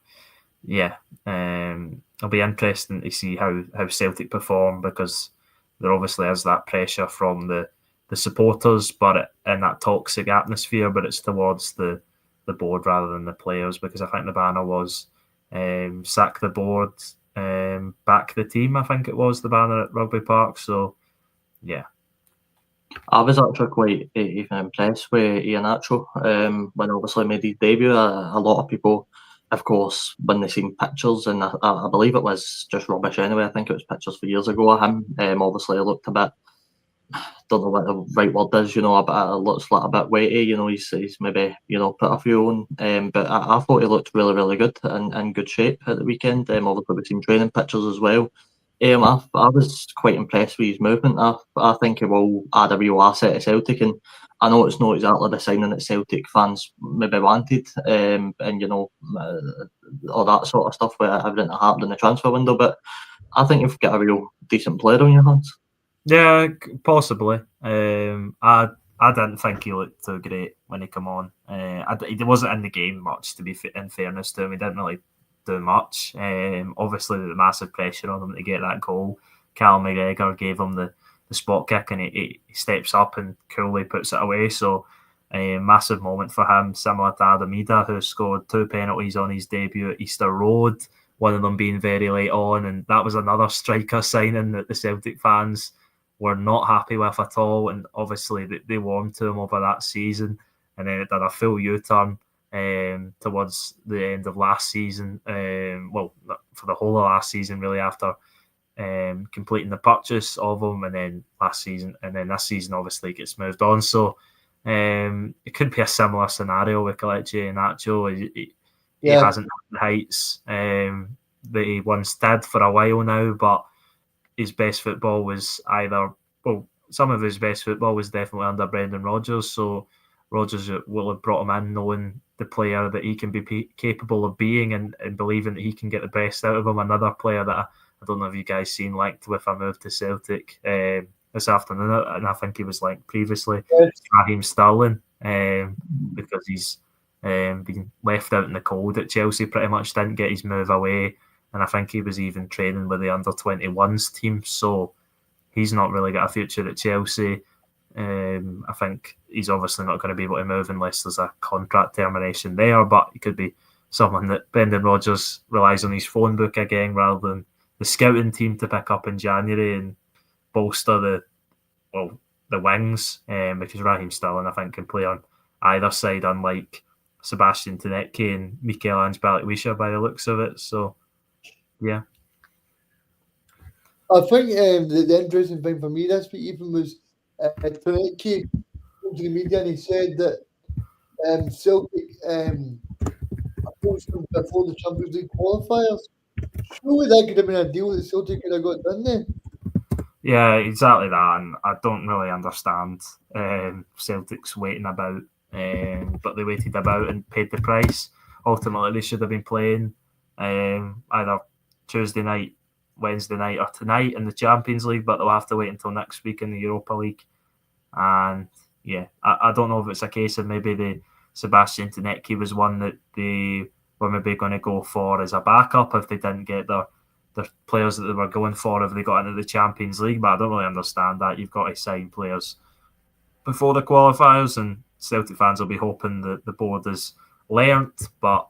yeah, it'll be interesting to see how Celtic perform, because there obviously is that pressure from the supporters, but in that toxic atmosphere, but it's towards the board rather than the players, because I think the banner was sack the board, back the team. I think it was the banner at Rugby Park. So yeah. I was actually quite even impressed with Iheanacho when obviously made his debut. A lot of people, of course, when they seen pictures, and I believe it was just rubbish anyway. I think it was pictures for years ago of him. Obviously, it looked a bit, don't know what the right word is, it looks like a bit weighty. He's maybe put a few on, but I thought he looked really, really good and in good shape at the weekend. Obviously, we've seen training pictures as well. I was quite impressed with his movement. I think he will add a real asset to Celtic, and I know it's not exactly the signing that Celtic fans maybe wanted, and all that sort of stuff where everything that happened in the transfer window. But I think you've got a real decent player on your hands. Yeah, possibly. I didn't think he looked too great when he came on. He wasn't in the game much, to be in fairness to him. He didn't really do much. Obviously, the massive pressure on him to get that goal. Cal McGregor gave him the spot kick, and he steps up and coolly puts it away. So, a massive moment for him, similar to Adam Ida, who scored 2 penalties on his debut at Easter Road, one of them being very late on, and that was another striker signing that the Celtic fans were not happy with at all, and obviously they warmed to him over that season, and then it did a full U-turn towards the end of last season, for the whole of last season really, after completing the purchase of him, and then this season obviously gets moved on. So it could be a similar scenario with Kelechi Iheanacho. He hasn't had the heights that he once did for a while now, but his best football was some of his best football was definitely under Brendan Rodgers. So Rodgers will have brought him in knowing the player that he can be capable of being, and believing that he can get the best out of him. Another player that I don't know if you guys seen linked with a move to Celtic this afternoon, and I think he was linked previously, Raheem Sterling, because he's been left out in the cold at Chelsea, pretty much didn't get his move away. And I think he was even training with the under-21s team. So he's not really got a future at Chelsea. I think he's obviously not going to be able to move unless there's a contract termination there. But he could be someone that Brendan Rodgers relies on his phone book again, rather than the scouting team to pick up in January and bolster the wings. Because Raheem Sterling, I think, can play on either side, unlike Sebastian Tedeschi and Michelangelo Balikwisha by the looks of it. So, yeah. I think the interesting thing for me this week even was Tedeschi spoke to the media, and he said that Celtic approached him before the Champions League qualifiers. Surely that could have been a deal that Celtic could have got done then. Yeah, exactly that, and I don't really understand Celtic's waiting about, but they waited about and paid the price. Ultimately, they should have been playing either Tuesday night, Wednesday night, or tonight in the Champions League, but they'll have to wait until next week in the Europa League. And yeah, I don't know if it's a case of maybe the Sebastian Tedeschi was one that they were maybe going to go for as a backup if they didn't get the players that they were going for if they got into the Champions League. But I don't really understand that. You've got to sign players before the qualifiers, and Celtic fans will be hoping that the board has learnt, but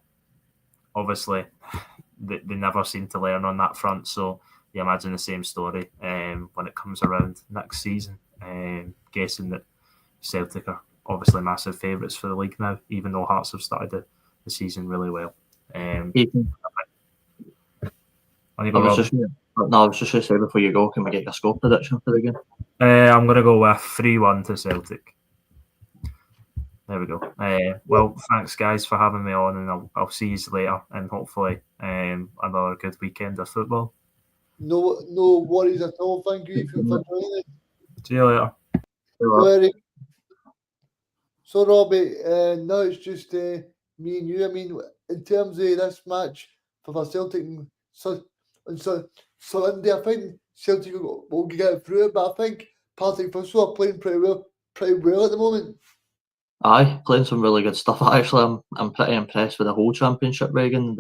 obviously they never seem to learn on that front. So you imagine the same story when it comes around next season. Guessing that Celtic are obviously massive favourites for the league now, even though Hearts have started the season really well. I was just going to say before you go, can we get your score prediction for the game? I'm going to go with 3-1 to Celtic. There we go. Well, thanks guys for having me on, and I'll see you later, and hopefully another good weekend of football. No worries at all. Thank you for joining us. See you later. So Robbie, now it's just me and you. I mean, in terms of this match for Celtic and Sunday, I think Celtic will get through it, but I think Partick Thistle are playing pretty well at the moment. Aye, playing some really good stuff. Actually, I'm pretty impressed with the whole championship, Reagan.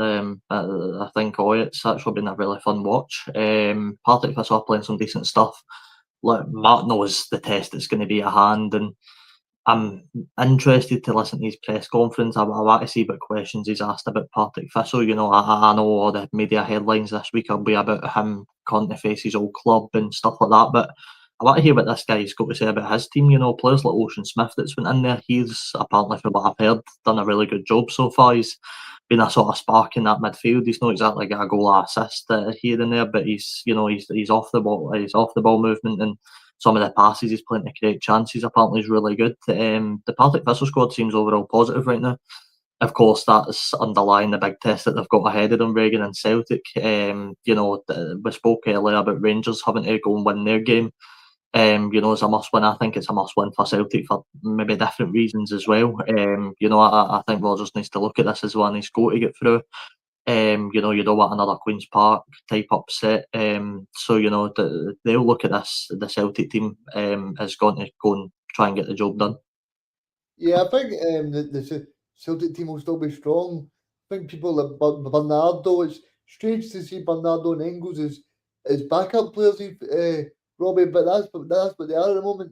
I think it's actually been a really fun watch. Particularly if I saw playing some decent stuff. Like Mark knows the test that's going to be at hand, and I'm interested to listen to his press conference. I want to see what questions he's asked about Partick Thistle. You know, I know all the media headlines this week will be about him calling to face his old club and stuff like that, but I want to hear what this guy's got to say about his team. You know, players like Ocean Smith that's went in there. He's apparently, from what I've heard, done a really good job so far. He's been a sort of spark in that midfield. He's not exactly got a goal or assist here and there, but he's off the ball. He's off the ball movement, and some of the passes he's playing to create chances apparently is really good. The Partick Thistle squad seems overall positive right now. Of course, that's underlying the big test that they've got ahead of them, Reagan and Celtic. We spoke earlier about Rangers having to go and win their game. It's a must win. I think it's a must win for Celtic for maybe different reasons as well. I think Rodgers needs to look at this as one he's got to get through. You don't want another Queen's Park type upset. They'll look at this. The Celtic team is going to go and try and get the job done. Yeah, I think the Celtic team will still be strong. I think people like Bernardo. It's strange to see Bernardo and Engels as backup players, Robbie, but that's what they are at the moment.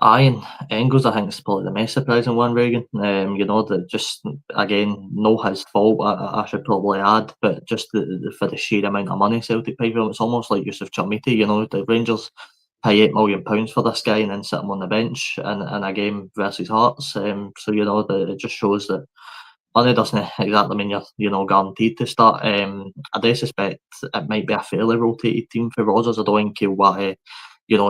Aye, and Engels, I think, is probably the most surprising one, Reagan. That just, again, no his fault, I should probably add, but just for the sheer amount of money Celtic pay for him, it's almost like Yusuf Chamiti. The Rangers pay £8 million for this guy and then sit him on the bench in a game versus Hearts. It just shows that money doesn't exactly mean you're guaranteed to start. I do suspect it might be a fairly rotated team for Rodgers. I don't think he'll want to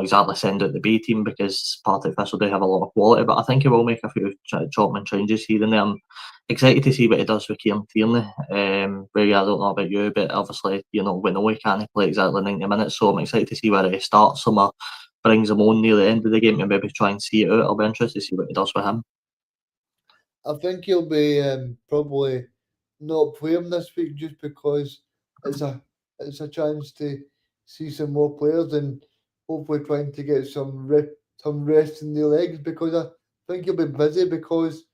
exactly send out the B team because Partick Thistle do have a lot of quality, but I think he will make a few chopping changes here and there. I'm excited to see what he does with Kieran Tierney. Really, I don't know about you, but obviously, we know he can't play exactly 90 minutes, so I'm excited to see where he starts him or brings him on near the end of the game and maybe try and see it out. I'll be interested to see what he does with him. I think he'll be probably not play him this week just because it's a chance to see some more players and hopefully trying to get some rest in their legs because I think he'll be busy because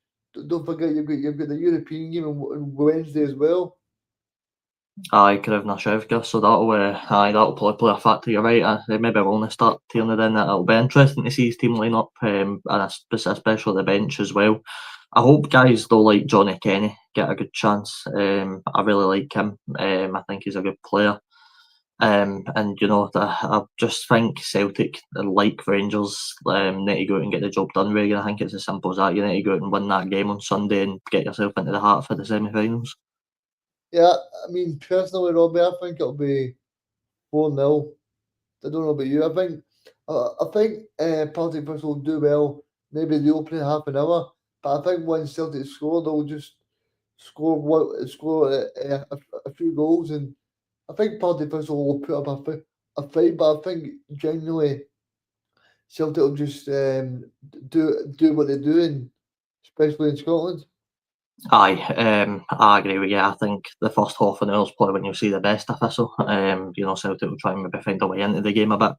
don't forget you've got the European game on Wednesday as well. Aye, Krivna-Shevka, so that'll probably play a factor. You're right. They maybe will only start Tierney then. It'll be interesting to see his team line up, and especially the bench as well. I hope guys though like Johnny Kenny get a good chance. I really like him. I think he's a good player. I just think Celtic, like Rangers, need to go out and get the job done. Reagan, I think it's as simple as that. You need to go out and win that game on Sunday and get yourself into the heart for the semi-finals. Yeah, I mean, personally, Robbie, I think it'll be 4-0. I don't know about you. I think Partick Thistle will do well. Maybe the opening half an hour, but I think when Celtic score, they'll just score a few goals, and I think Partick Thistle will put up a fight. But I think genuinely Celtic will just do what they're doing, especially in Scotland. Aye, I agree with you. I think the first half an hour is probably when you'll see the best of Thistle. Celtic will try and maybe find a way into the game a bit.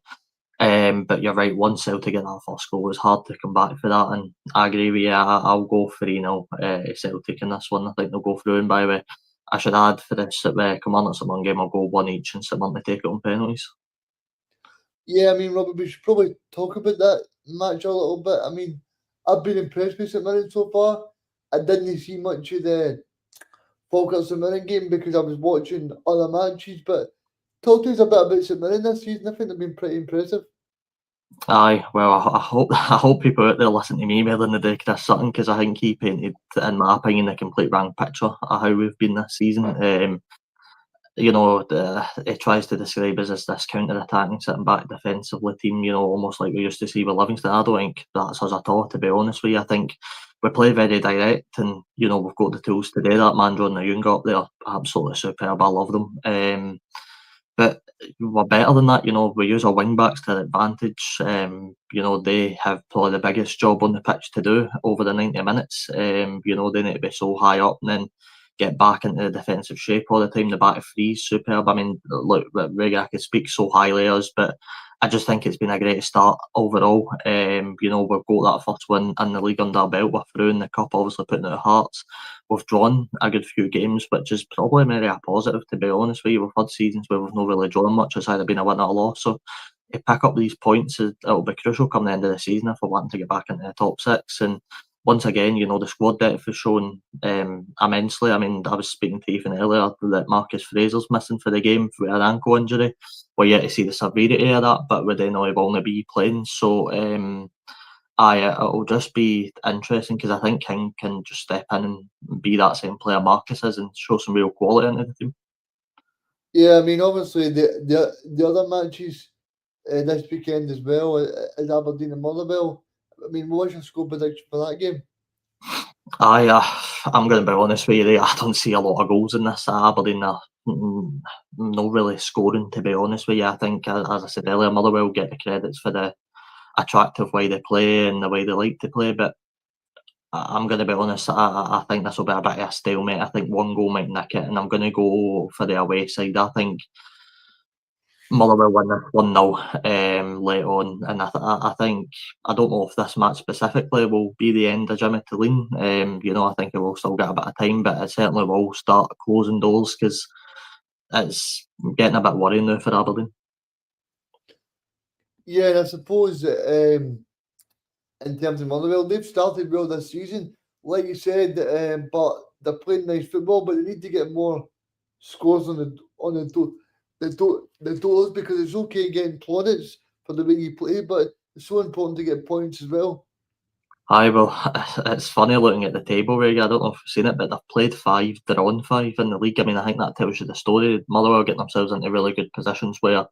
But you're right, once Celtic get that first goal, it's hard to come back for that. And I agree with you. I'll go 3-0 Celtic in this one. I think they'll go through. And by the way, I should add for this Kilmarnock St Mirren game, I'll go one each and St Mirren to take it on penalties. Yeah, I mean, Robert, we should probably talk about that match a little bit. I mean, I've been impressed with St Mirren so far. I didn't see much of the Falkirk St Mirren game because I was watching other matches, but talk to us a bit about St Mirren this season. I think they've been pretty impressive. Aye, well, I hope people out there listen to me more than they do Chris Sutton because I think he painted, in my opinion, the complete wrong picture of how we've been this season. He tries to describe us as this counter-attacking, sitting back defensively team, almost like we used to see with Livingston. I don't think that's us at all, to be honest with you. I think we play very direct and, we've got the tools to do that. Man, John Young up there, absolutely superb. I love them. But we're better than that, we use our wing backs to advantage. They have probably the biggest job on the pitch to do over the 90 minutes. They need to be so high up and then get back into the defensive shape all the time. The back three is superb. I mean, look, Riga, I could speak so highly of us, but I just think it's been a great start overall. You know, we've got that first win in the league under our belt. We're through in the cup, obviously putting out Hearts. We've drawn a good few games, which is probably maybe a positive, to be honest with you. We've had seasons where we've not really drawn much. It's either been a win or a loss. So to pick up these points, it'll be crucial come the end of the season if we're wanting to get back into the top six. And once again, you know, the squad depth has shown immensely. I mean, I was speaking to Ethan earlier that Marcus Fraser's missing for the game with an ankle injury. We're yet to see the severity of that, but we then know he will only be playing. So it'll just be interesting because I think King can just step in and be that same player Marcus is and show some real quality into the team. Yeah, I mean, obviously the other matches this weekend as well is Aberdeen and Motherwell. I mean, what's your score prediction for that game? I'm going to be honest with you. I don't see a lot of goals in this. Aberdeen are not really scoring, to be honest with you. I think, as I said earlier, Motherwell get the credits for the attractive way they play and the way they like to play. But I'm going to be honest. I think this will be a bit of a stalemate. I think one goal might nick it, and I'm going to go for the away side. I think Motherwell win this 1-0 late on, and I think I don't know if this match specifically will be the end of Jimmy Tulin. You know, I think it will still get a bit of time, but it certainly will start closing doors because it's getting a bit worrying now for Aberdeen. Yeah, and I suppose that, in terms of Motherwell, they've started well this season, like you said, but they're playing nice football, but they need to get more scores on the totals because it's okay getting plaudits for the way you play, but it's so important to get points as well. Aye, well, it's funny looking at the table, Ray. I don't know if you've seen it, but they've played 5, drawn 5 in the league. I mean, I think that tells you the story. Motherwell getting themselves into really good positions where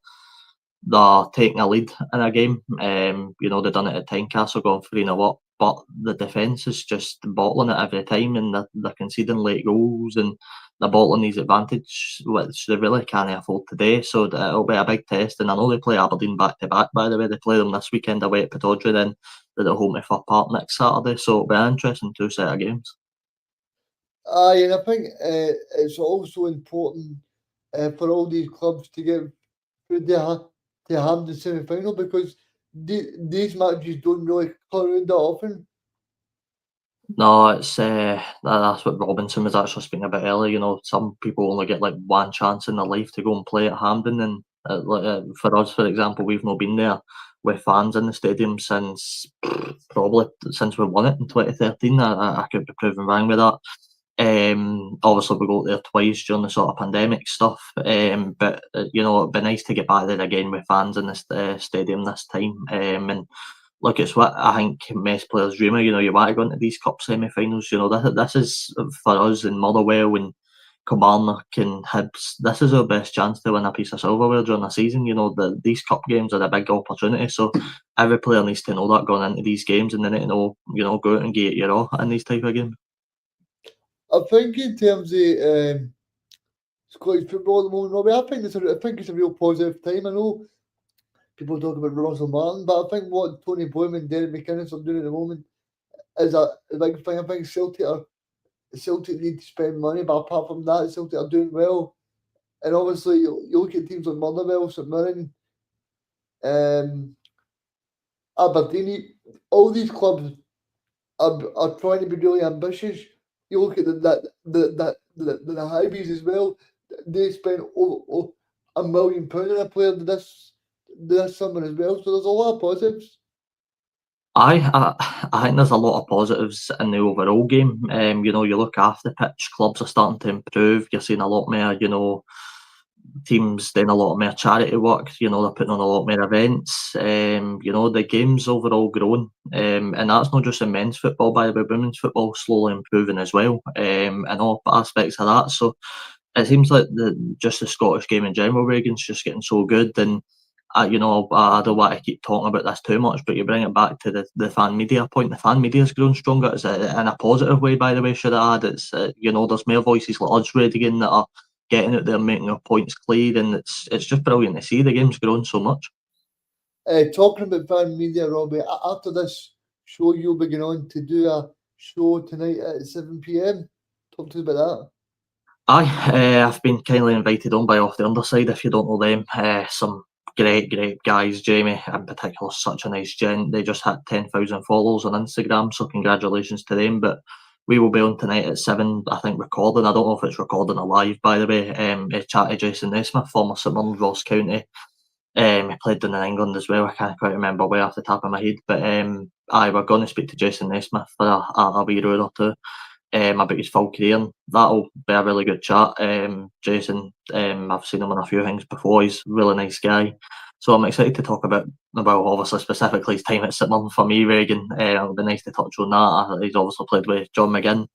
they're taking a lead in a game. You know, they've done it at Tynecastle, going 3-0 up, but the defence is just bottling it every time, and they're conceding late goals, and they're bottling these advantage, which they really can't afford today. So it'll be a big test, and I know they play Aberdeen back to back. By the way, they play them this weekend away at Pittodrie, then they're at home to Fir Park next Saturday. So it'll be an interesting 2 set of games. Aye, and I think it's also important for all these clubs to get through to Hampden semi-final because these matches don't really come around that often. No, it's that's what Robinson was actually speaking about earlier. You know, some people only get like one chance in their life to go and play at Hampden, and for us, for example, we've not been there with fans in the stadium since probably since we won it in 2013. I could be proven wrong with that. Obviously we got there twice during the sort of pandemic stuff. But you know, it'd be nice to get back there again with fans in this stadium this time. And look, it's what I think most players dream of. You know, you want to go into these cup semi-finals. You know, this is for us in Motherwell and Kilmarnock and Hibs. This is our best chance to win a piece of silverware during the season. You know, these cup games are a big opportunity. So every player needs to know that going into these games, and they need to know, you know, go out and get your all in these type of games. I think in terms of Scottish football at the moment, Robbie, I think it's a real positive time. I know people talk about Russel Martin, but I think what Tony Bloom and Derek McInnes are doing at the moment is a big thing. I think Celtic need to spend money, but apart from that, Celtic are doing well. And obviously, you look at teams like Motherwell, St Mirren, Aberdeen, all these clubs are trying to be really ambitious. You look at the Highways as well. They spent over £1 million on a player this summer as well. So there's a lot of positives. I think there's a lot of positives in the overall game. You know, you look after the pitch, clubs are starting to improve. You're seeing a lot more, you know, teams doing a lot more charity work. You know, they're putting on a lot more events. You know, the game's overall grown. And that's not just in men's football, by the way, women's football slowly improving as well. In all aspects of that. So it seems like just the Scottish game in general, Reagan's just getting so good. And you know, I don't want to keep talking about this too much, but you bring it back to the fan media point. The fan media's grown stronger. It's in a positive way, by the way, should I add. It's you know, there's more voices like us, Reagan, that are getting out there, making their points clear, and it's just brilliant to see. The game's grown so much. Talking about fan media, Robbie, after this show, you'll be going on to do a show tonight at 7 p.m. Talk to us about that. Aye, I've been kindly invited on by Off the Underside, if you don't know them. Some great guys. Jamie in particular, such a nice gent. They just had 10,000 followers on Instagram, so congratulations to them. But we will be on tonight at 7, I think, recording. I don't know if it's recording or live, by the way. A chat to Jason Naismith, former St Mirren, Ross County. He played down in England as well. I can't quite remember where off the top of my head. But we're going to speak to Jason Naismith for a wee hour or two about his full career. And that'll be a really good chat. Jason, I've seen him on a few things before. He's a really nice guy. So I'm excited to talk about obviously specifically his time at St Mirren for me, Reagan. It'll be nice to touch on that. He's obviously played with John McGinn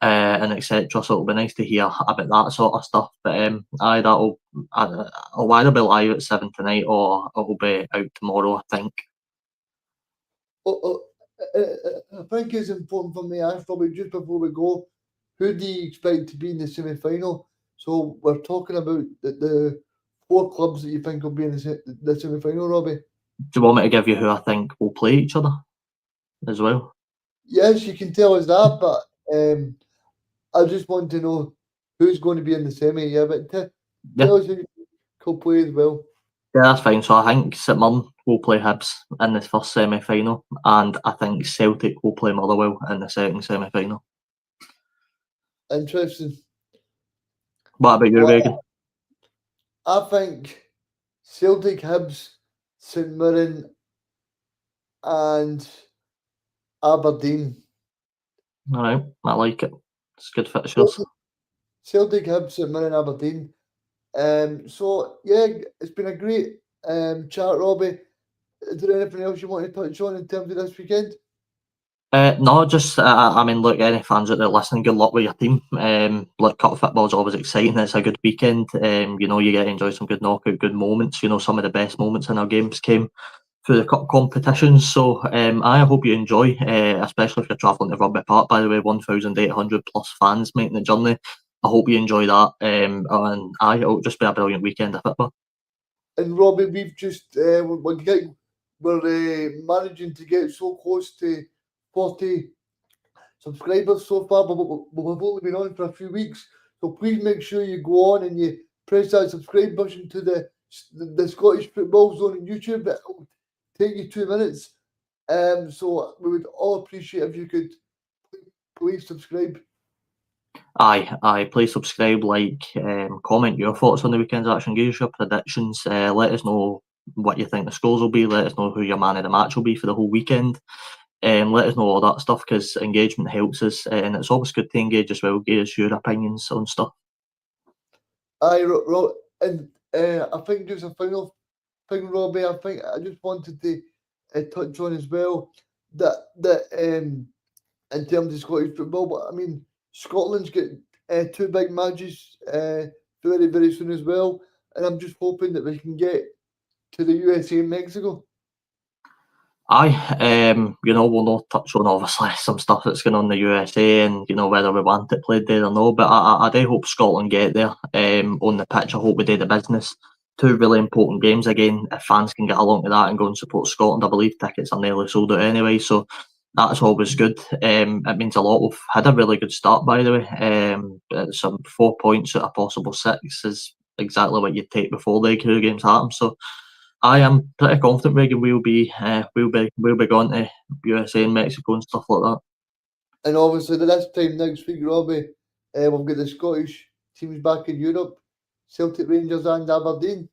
and etc. So it'll be nice to hear about that sort of stuff. But it'll either be live at 7 tonight or it'll be out tomorrow, I think. I think it's important for me, probably just before we go, who do you expect to be in the semi-final? So we're talking about the 4 clubs that you think will be in the semi-final, Robbie. Do you want me to give you who I think will play each other as well? Yes, you can tell us that, but I just want to know who's going to be in the semi. Yeah, but tell us who could play as well. Yeah, that's fine. So I think St Mirren will play Hibs in the first semi-final, and I think Celtic will play Motherwell in the second semi-final. Interesting. What about you, Reagan? I think Celtic, Hibs, St Mirren, and Aberdeen. All right, I like it. It's good fixtures. Celtic, Hibs, St Mirren, Aberdeen. So yeah, it's been a great chat, Robbie. Is there anything else you want to touch on in terms of this weekend? No, just I mean, look, any fans out there listening, good luck with your team. Look, cup football is always exciting. It's a good weekend. You know, you get to enjoy some good knockout, good moments. You know, some of the best moments in our games came through the cup competitions. So I hope you enjoy, especially if you're travelling to Rugby Park. By the way, 1,800 plus fans making the journey. I hope you enjoy that. And it'll just be a brilliant weekend of football. And Robbie, we've just we're managing to get so close to 40 subscribers so far, but we've only been on for a few weeks. So please make sure you go on and you press that subscribe button to the Scottish Football Zone on YouTube. It'll take you 2 minutes. So we would all appreciate if you could please subscribe. Aye, please subscribe, like, comment your thoughts on the weekend's action, give us your predictions, let us know what you think the scores will be, let us know who your man of the match will be for the whole weekend, let us know all that stuff, because engagement helps us, and it's always good to engage as well, give us your opinions on stuff. Aye, and I think just a final thing, Robbie, I think I just wanted to touch on as well that in terms of Scottish football, but I mean, Scotland's got 2 big matches very, very soon as well, and I'm just hoping that we can get to the USA and Mexico. Aye, you know, we'll not touch on obviously some stuff that's going on in the USA and, you know, whether we want it played there or no, but I do hope Scotland get there on the pitch. I hope we do the business. 2 really important games again. If fans can get along to that and go and support Scotland, I believe tickets are nearly sold out anyway, so that's always good. It means a lot. We've had a really good start, by the way. Some 4 points out of possible 6 is exactly what you'd take before the two games happen. So I am pretty confident, Reagan, we'll be going to USA and Mexico and stuff like that. And obviously, this time next week, Robbie, we've got the Scottish teams back in Europe, Celtic, Rangers, and Aberdeen.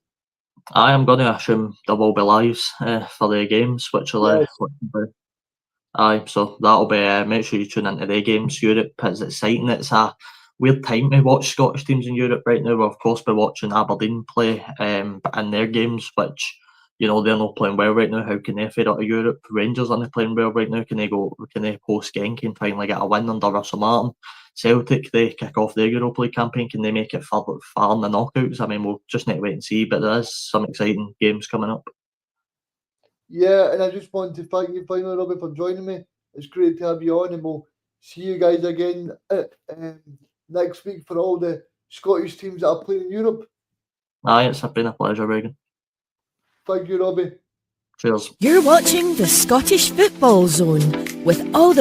I am going to assume there will be lives for the games, which will. Yes. Aye, so that'll be. Make sure you tune into the games. Europe is exciting. It's a weird time to watch Scottish teams in Europe right now. We'll of course be watching Aberdeen play in their games, which, you know, they're not playing well right now. How can they fade out of Europe? Rangers aren't playing well right now. Can they host Genk and finally get a win under Russel Martin? Celtic, they kick off their Europa League campaign. Can they make it far in the knockouts? I mean, we'll just need to wait and see. But there is some exciting games coming up. Yeah, and I just want to thank you finally, Robbie, for joining me. It's great to have you on, and we'll see you guys again next week for all the Scottish teams that are playing in Europe. Aye, it's been a pleasure, Reagan. Thank you, Robbie. Cheers. You're watching the Scottish Football Zone with all the